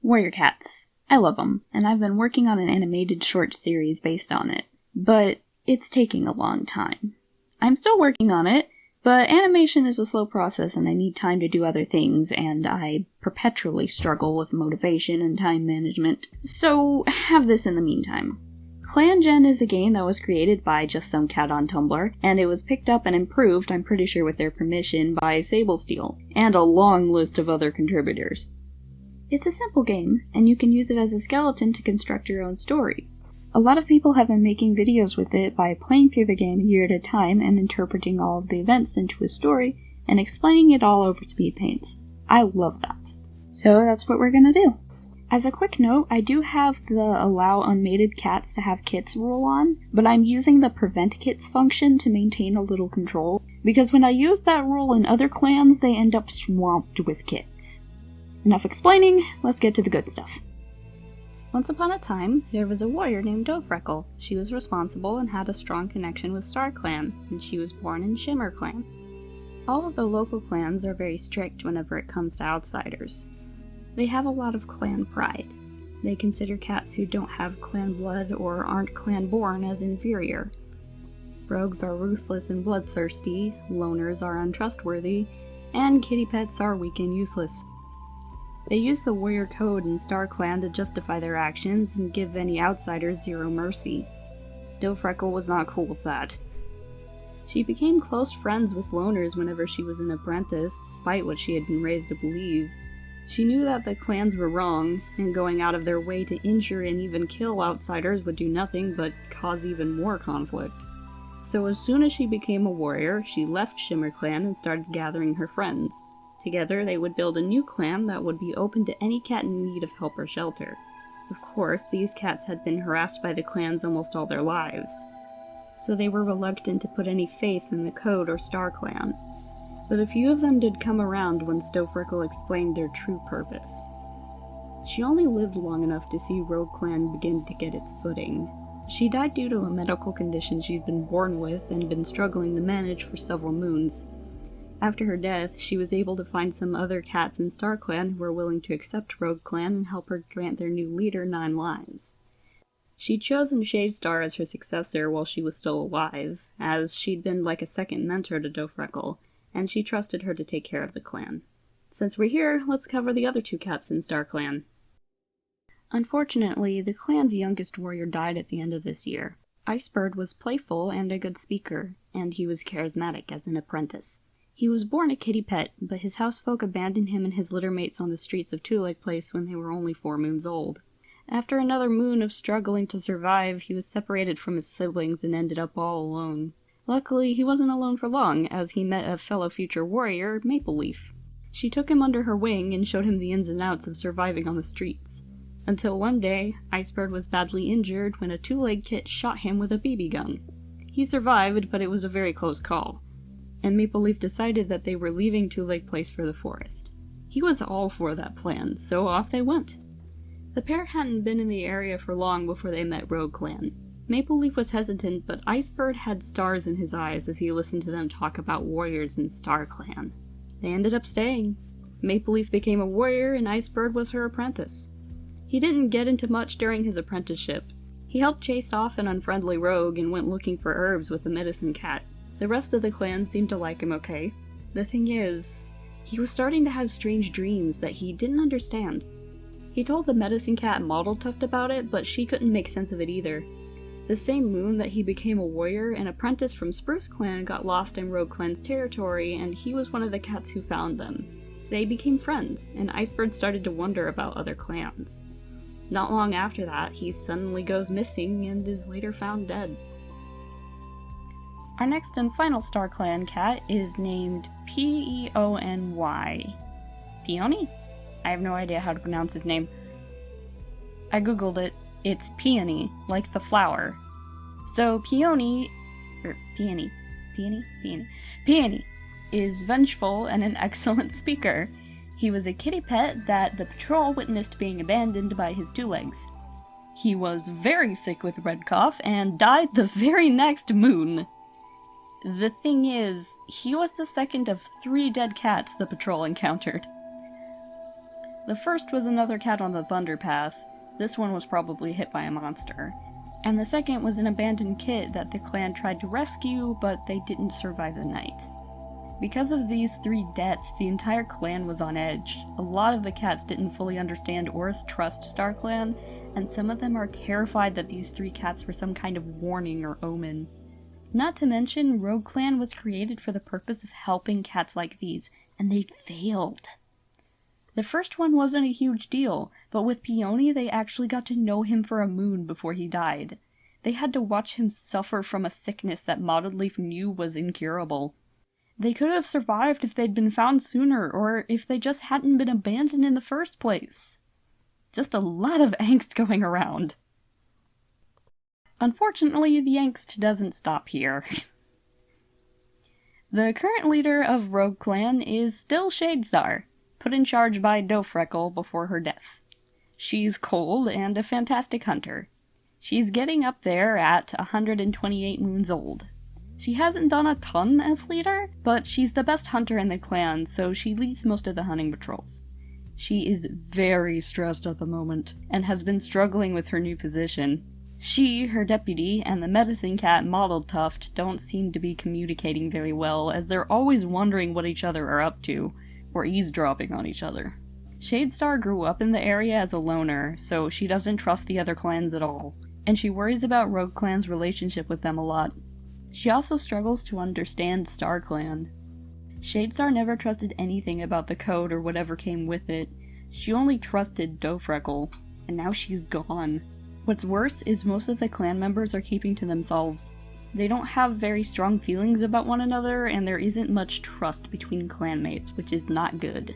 Warrior cats. I love them, and I've been working on an animated short series based on it. But it's taking a long time. I'm still working on it, but animation is a slow process and I need time to do other things, and I perpetually struggle with motivation and time management. So have this in the meantime. ClanGen is a game that was created by just some cat on Tumblr, and it was picked up and improved, I'm pretty sure with their permission, by Sablesteel, and a long list of other contributors. It's a simple game, and you can use it as a skeleton to construct your own stories. A lot of people have been making videos with it by playing through the game a year at a time and interpreting all of the events into a story and explaining it all over speed paints. I love that. So that's what we're gonna do. As a quick note, I do have the allow unmated cats to have kits rule on, but I'm using the prevent kits function to maintain a little control, because when I use that rule in other clans, they end up swamped with kits. Enough explaining, let's get to the good stuff. Once upon a time, there was a warrior named DoveFreckle. She was responsible and had a strong connection with StarClan, and she was born in ShimmerClan. All of the local clans are very strict whenever it comes to outsiders. They have a lot of clan pride. They consider cats who don't have clan blood or aren't clan born as inferior. Rogues are ruthless and bloodthirsty, loners are untrustworthy, and kitty pets are weak and useless. They use the warrior code in StarClan to justify their actions and give any outsiders zero mercy. DoveFreckle was not cool with that. She became close friends with loners whenever she was an apprentice, despite what she had been raised to believe. She knew that the clans were wrong, and going out of their way to injure and even kill outsiders would do nothing but cause even more conflict. So as soon as she became a warrior, she left ShimmerClan and started gathering her friends. Together, they would build a new clan that would be open to any cat in need of help or shelter. Of course, these cats had been harassed by the clans almost all their lives, so they were reluctant to put any faith in the Code or StarClan. But a few of them did come around when DoveFreckle explained their true purpose. She only lived long enough to see RogueClan begin to get its footing. She died due to a medical condition she'd been born with and been struggling to manage for several moons. After her death, she was able to find some other cats in StarClan who were willing to accept RogueClan and help her grant their new leader 9 lives. She'd chosen Shadestar as her successor while she was still alive, as she'd been like a second mentor to DoveFreckle, and she trusted her to take care of the clan. Since we're here, let's cover the other 2 cats in StarClan. Unfortunately, the clan's youngest warrior died at the end of this year. Iceberg was playful and a good speaker, and he was charismatic as an apprentice. He was born a kitty pet, but his housefolk abandoned him and his littermates on the streets of Two-Leg Place when they were only 4 moons old. After another moon of struggling to survive, he was separated from his siblings and ended up all alone. Luckily, he wasn't alone for long, as he met a fellow future warrior, Maple Leaf. She took him under her wing and showed him the ins and outs of surviving on the streets. Until one day, Iceberg was badly injured when a 2-leg kit shot him with a BB gun. He survived, but it was a very close call, and Maple Leaf decided that they were leaving Two-Leg Place for the forest. He was all for that plan, so off they went. The pair hadn't been in the area for long before they met RogueClan. Maple Leaf was hesitant, but Iceberg had stars in his eyes as he listened to them talk about warriors in StarClan. They ended up staying. Maple Leaf became a warrior, and Iceberg was her apprentice. He didn't get into much during his apprenticeship. He helped chase off an unfriendly rogue and went looking for herbs with the medicine cat. The rest of the clan seemed to like him okay. The thing is, he was starting to have strange dreams that he didn't understand. He told the medicine cat Model Tuft about it, but she couldn't make sense of it either. The same moon that he became a warrior, an apprentice from Spruce Clan got lost in RogueClan's territory, and he was one of the cats who found them. They became friends, and Iceberg started to wonder about other clans. Not long after that, he suddenly goes missing and is later found dead. Our next and final StarClan cat is named Peony. Peony? I have no idea how to pronounce his name. I googled it. It's Peony, like the flower. So Peony is vengeful and an excellent speaker. He was a kitty pet that the patrol witnessed being abandoned by his 2 legs. He was very sick with red cough and died the very next moon. The thing is, he was the second of 3 dead cats the patrol encountered. The first was another cat on the Thunder Path. This one was probably hit by a monster. And the second was an abandoned kit that the clan tried to rescue, but they didn't survive the night. Because of these 3 deaths, the entire clan was on edge. A lot of the cats didn't fully understand or trust StarClan, and some of them are terrified that these 3 cats were some kind of warning or omen. Not to mention, RogueClan was created for the purpose of helping cats like these, and they failed. The first one wasn't a huge deal, but with Peony they actually got to know him for a moon before he died. They had to watch him suffer from a sickness that Modded Leaf knew was incurable. They could have survived if they'd been found sooner, or if they just hadn't been abandoned in the first place. Just a lot of angst going around. Unfortunately, the angst doesn't stop here. The current leader of RogueClan is still Shadestar, put in charge by DoveFreckle before her death. She's cold and a fantastic hunter. She's getting up there at 128 moons old. She hasn't done a ton as leader, but she's the best hunter in the clan, so she leads most of the hunting patrols. She is very stressed at the moment, and has been struggling with her new position. She, her deputy, and the medicine cat Mottled Tuft don't seem to be communicating very well, as they're always wondering what each other are up to, or eavesdropping on each other. Shadestar grew up in the area as a loner, so she doesn't trust the other clans at all, and she worries about RogueClan's relationship with them a lot. She also struggles to understand StarClan. Shadestar never trusted anything about the code or whatever came with it. She only trusted DoveFreckle, and now she's gone. What's worse is most of the clan members are keeping to themselves. They don't have very strong feelings about one another, and there isn't much trust between clanmates, which is not good.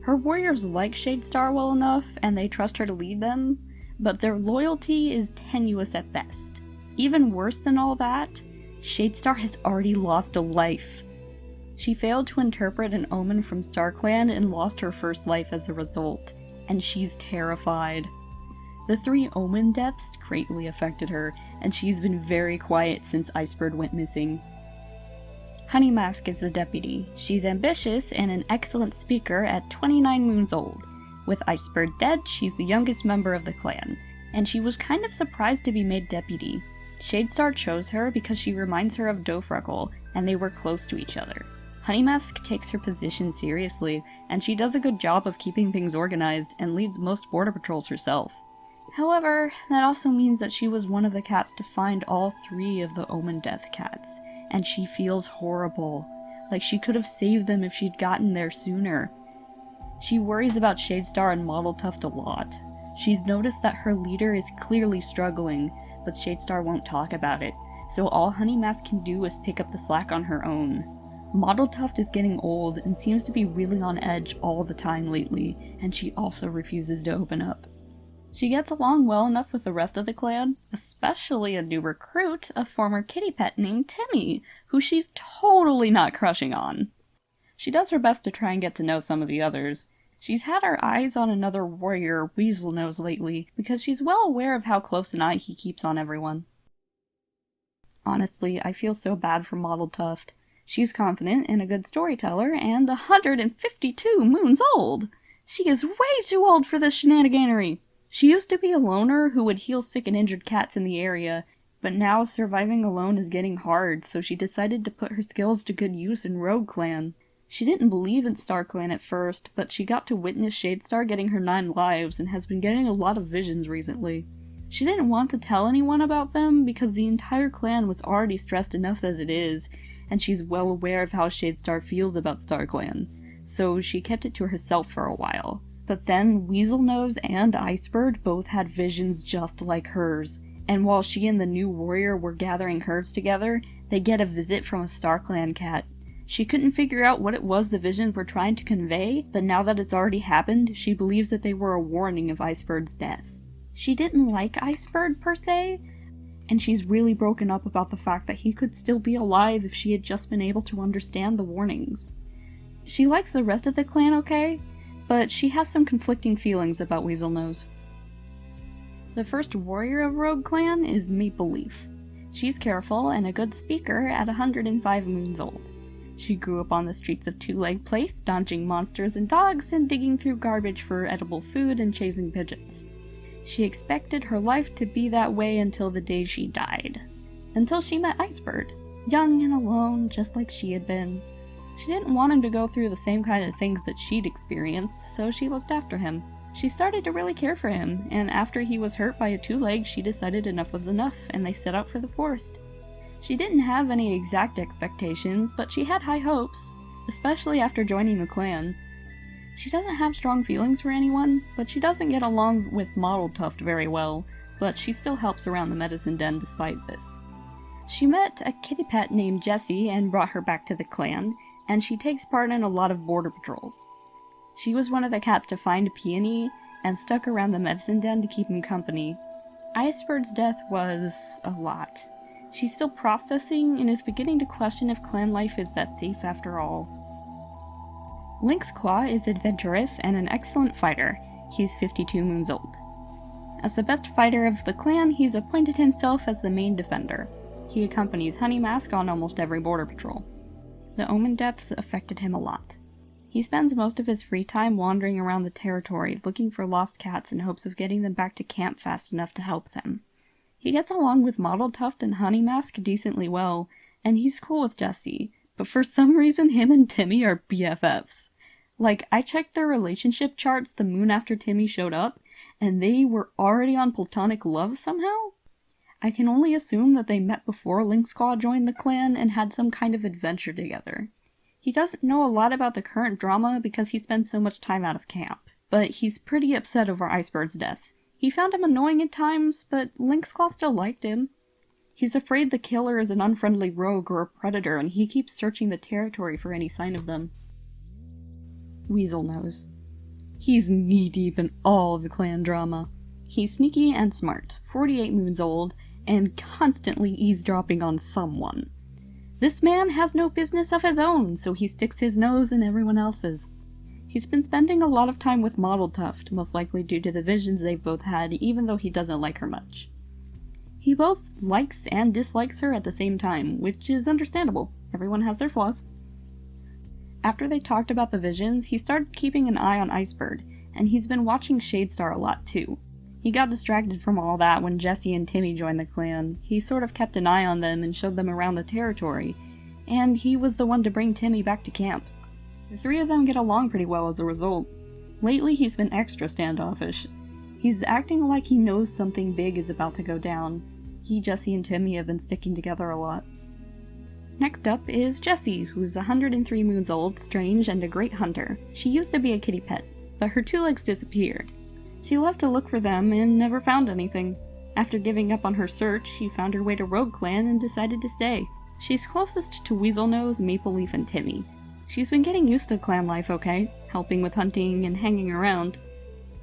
Her warriors like Shadestar well enough, and they trust her to lead them, but their loyalty is tenuous at best. Even worse than all that, Shadestar has already lost a life. She failed to interpret an omen from StarClan and lost her first life as a result, and she's terrified. The 3 omen deaths greatly affected her, and she's been very quiet since Iceberg went missing. Honeymesk is the deputy. She's ambitious and an excellent speaker at 29 moons old. With Iceberg dead, she's the youngest member of the clan, and she was kind of surprised to be made deputy. Shadestar chose her because she reminds her of DoveFreckle, and they were close to each other. Honeymesk takes her position seriously, and she does a good job of keeping things organized and leads most border patrols herself. However, that also means that she was one of the cats to find all 3 of the Omen Death cats, and she feels horrible, like she could have saved them if she'd gotten there sooner. She worries about Shadestar and Mottled Tuft a lot. She's noticed that her leader is clearly struggling, but Shadestar won't talk about it, so all Honeymesk can do is pick up the slack on her own. Mottled Tuft is getting old and seems to be really on edge all the time lately, and she also refuses to open up. She gets along well enough with the rest of the clan, especially a new recruit, a former kitty pet named Timmy, who she's totally not crushing on. She does her best to try and get to know some of the others. She's had her eyes on another warrior, Weaselnose, lately, because she's well aware of how close an eye he keeps on everyone. Honestly, I feel so bad for Mottled Tuft. She's confident and a good storyteller, and 152 moons old! She is way too old for this shenaniganery! She used to be a loner who would heal sick and injured cats in the area, but now surviving alone is getting hard, so she decided to put her skills to good use in RogueClan. She didn't believe in StarClan at first, but she got to witness Shadestar getting her 9 lives and has been getting a lot of visions recently. She didn't want to tell anyone about them because the entire clan was already stressed enough as it is, and she's well aware of how Shadestar feels about StarClan, so she kept it to herself for a while. But then Weaselnose and Iceberg both had visions just like hers, and while she and the new warrior were gathering herds together, they get a visit from a StarClan cat. She couldn't figure out what it was the visions were trying to convey, but now that it's already happened, she believes that they were a warning of Iceberg's death. She didn't like Iceberg per se, and she's really broken up about the fact that he could still be alive if she had just been able to understand the warnings. She likes the rest of the clan okay, but she has some conflicting feelings about Weaselnose. The first warrior of RogueClan is Maple Leaf. She's careful and a good speaker at 105 moons old. She grew up on the streets of Two-Leg Place, dodging monsters and dogs and digging through garbage for edible food and chasing pigeons. She expected her life to be that way until the day she died. Until she met Iceberg, young and alone, just like she had been. She didn't want him to go through the same kind of things that she'd experienced, so she looked after him. She started to really care for him, and after he was hurt by a two-leg, she decided enough was enough, and they set out for the forest. She didn't have any exact expectations, but she had high hopes, especially after joining the clan. She doesn't have strong feelings for anyone, but she doesn't get along with Model Tuft very well, but she still helps around the medicine den despite this. She met a kitty pet named Jessie and brought her back to the clan, and she takes part in a lot of border patrols. She was one of the cats to find Peony and stuck around the medicine den to keep him company. Iceberg's death was a lot. She's still processing and is beginning to question if clan life is that safe after all. Lynx Claw is adventurous and an excellent fighter. He's 52 moons old. As the best fighter of the clan, he's appointed himself as the main defender. He accompanies Honeymesk on almost every border patrol. The Omen deaths affected him a lot. He spends most of his free time wandering around the territory, looking for lost cats in hopes of getting them back to camp fast enough to help them. He gets along with Model Tuft and Honeymesk decently well, and he's cool with Jessie, but for some reason him and Timmy are BFFs. Like, I checked their relationship charts the moon after Timmy showed up, and they were already on platonic love somehow? I can only assume that they met before Lynxclaw joined the clan and had some kind of adventure together. He doesn't know a lot about the current drama because he spends so much time out of camp, but he's pretty upset over Iceberg's death. He found him annoying at times, but Lynxclaw still liked him. He's afraid the killer is an unfriendly rogue or a predator, and he keeps searching the territory for any sign of them. Weaselnose. He's knee-deep in all the clan drama. He's sneaky and smart, 48 moons old, and constantly eavesdropping on someone. This man has no business of his own, so he sticks his nose in everyone else's. He's been spending a lot of time with Model Tuft, most likely due to the visions they've both had, even though he doesn't like her much. He both likes and dislikes her at the same time, which is understandable. Everyone has their flaws. After they talked about the visions, he started keeping an eye on Iceberg, and he's been watching Shadestar a lot too. He got distracted from all that when Jessie and Timmy joined the clan. He sort of kept an eye on them and showed them around the territory, and he was the one to bring Timmy back to camp. The three of them get along pretty well as a result. Lately he's been extra standoffish. He's acting like he knows something big is about to go down. He, Jessie, and Timmy have been sticking together a lot. Next up is Jessie, who's 103 moons old, strange, and a great hunter. She used to be a kitty pet, but her two legs disappeared. She left to look for them and never found anything. After giving up on her search, she found her way to RogueClan and decided to stay. She's closest to Weaselnose, Maple Leaf, and Timmy. She's been getting used to clan life okay, helping with hunting and hanging around.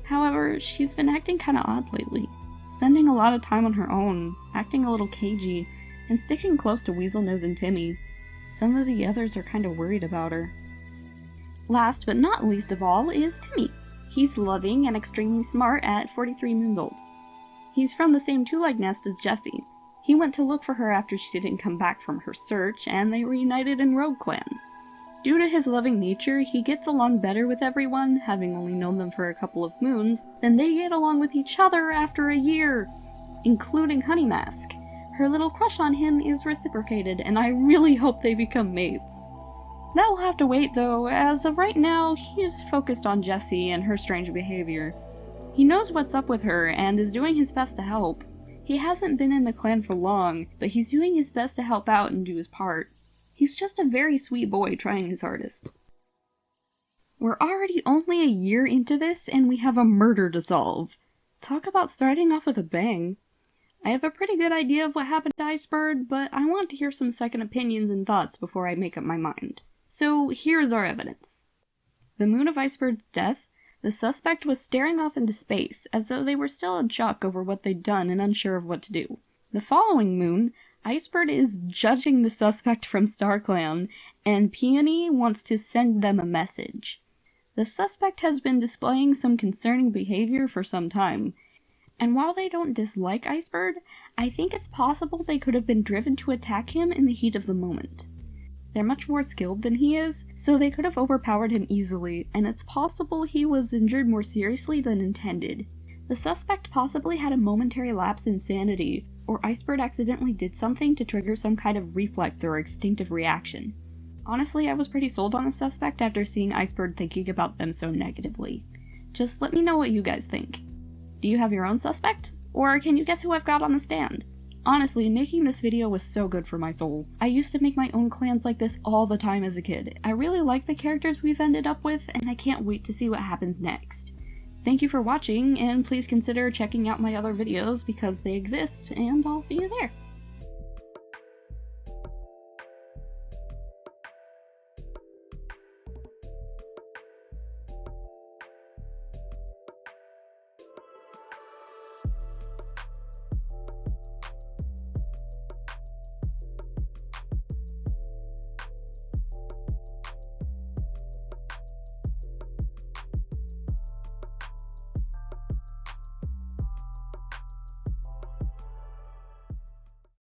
However, she's been acting kinda odd lately, spending a lot of time on her own, acting a little cagey, and sticking close to Weaselnose and Timmy. Some of the others are kinda worried about her. Last but not least of all is Timmy. He's loving and extremely smart at 43 moons old. He's from the same two-leg nest as Jessie. He went to look for her after she didn't come back from her search, and they reunited in RogueClan. Due to his loving nature, he gets along better with everyone, having only known them for a couple of moons, than they get along with each other after a year, including Honeymesk. Her little crush on him is reciprocated, and I really hope they become mates. That will have to wait though, as of right now, he's focused on Jessie and her strange behavior. He knows what's up with her and is doing his best to help. He hasn't been in the clan for long, but he's doing his best to help out and do his part. He's just a very sweet boy trying his hardest. We're already only a year into this and we have a murder to solve. Talk about starting off with a bang. I have a pretty good idea of what happened to Iceberg, but I want to hear some second opinions and thoughts before I make up my mind. So here's our evidence. The moon of Iceberg's death, the suspect was staring off into space, as though they were still in shock over what they'd done and unsure of what to do. The following moon, Iceberg is judging the suspect from StarClan, and Peony wants to send them a message. The suspect has been displaying some concerning behavior for some time, and while they don't dislike Iceberg, I think it's possible they could have been driven to attack him in the heat of the moment. They're much more skilled than he is, so they could have overpowered him easily, and it's possible he was injured more seriously than intended. The suspect possibly had a momentary lapse in sanity, or Iceberg accidentally did something to trigger some kind of reflex or instinctive reaction. Honestly, I was pretty sold on the suspect after seeing Iceberg thinking about them so negatively. Just let me know what you guys think. Do you have your own suspect? Or can you guess who I've got on the stand? Honestly, making this video was so good for my soul. I used to make my own clans like this all the time as a kid. I really like the characters we've ended up with, and I can't wait to see what happens next. Thank you for watching, and please consider checking out my other videos because they exist, and I'll see you there.